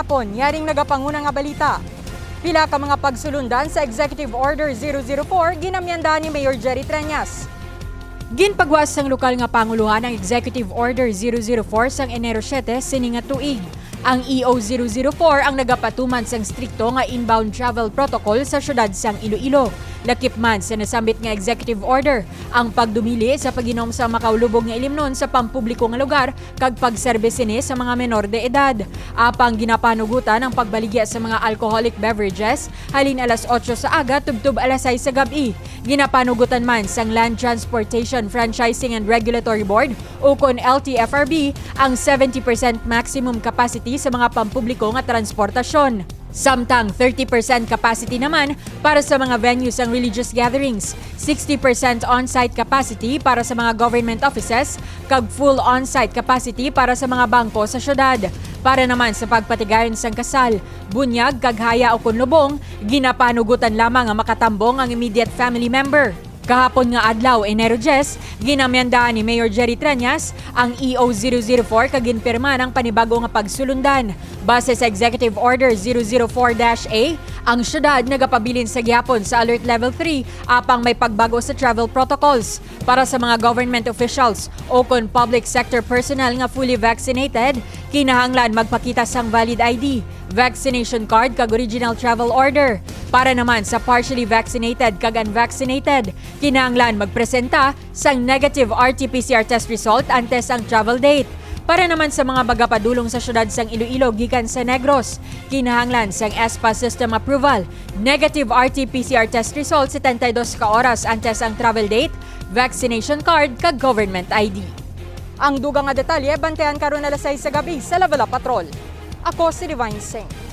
gihapon, yaring nagapanguna nga balita. Pila ka mga pagsulundan sa Executive Order 004 ginamyandahan ni Mayor Jerry Treñas. Ginpagwas sang lokal nga panguluhan ang Executive Order 004 sang Enero 7 sini nga tuig. Ang EO 004 ang nagapatuman sang strikto nga inbound travel protocol sa syudad sang Iloilo. Lakip man sa nasambit nga executive order ang pagdumili sa pag-inom sa makaulubog nga ilimnon sa pampubliko nga lugar kag pagserbesine sa mga menor de edad. Apang ginapanugutan ang pagbaligya sa mga alcoholic beverages halin alas 8 sa aga tubtub alas 6 sa gabi. Ginapanugutan man sang Land Transportation Franchising and Regulatory Board o kon LTFRB ang 70% maximum capacity sa mga pampubliko nga transportasyon. Samtang 30% capacity naman para sa mga venues ang religious gatherings, 60% on-site capacity para sa mga government offices, kag full on-site capacity para sa mga bangko sa syudad. Para naman sa pagpatigayon sang kasal, bunyag, kaghaya o kunlubong, ginapanugutan lamang ang makatambong ang immediate family member. Kahapon nga adlaw, Enero 10, ginamyandahan ni Mayor Jerry Treñas ang EO 004 kag ginpirmahan ang panibago nga pagsulundan. Base sa Executive Order 004-A, ang syudad nagapabilin sa gihapon sa Alert Level 3 apang may pagbago sa travel protocols. Para sa mga government officials o kon public sector personnel nga fully vaccinated, kinahanglan magpakita sang valid ID, vaccination card kag original travel order. Para naman sa partially vaccinated kag unvaccinated, kinahanglan magpresenta sang negative RT-PCR test result antes ang travel date. Para naman sa mga bagapadulong sa syudad sang Iloilo gikan sa Negros, kinahanglan sang ESPA system approval, negative RT-PCR test result 72 ka oras antes ang travel date, vaccination card kag government ID. Ang dugang nga detalye bantayan karon alas 6 sa gabi sa Level Up Patrol. Ako si Divine Singh.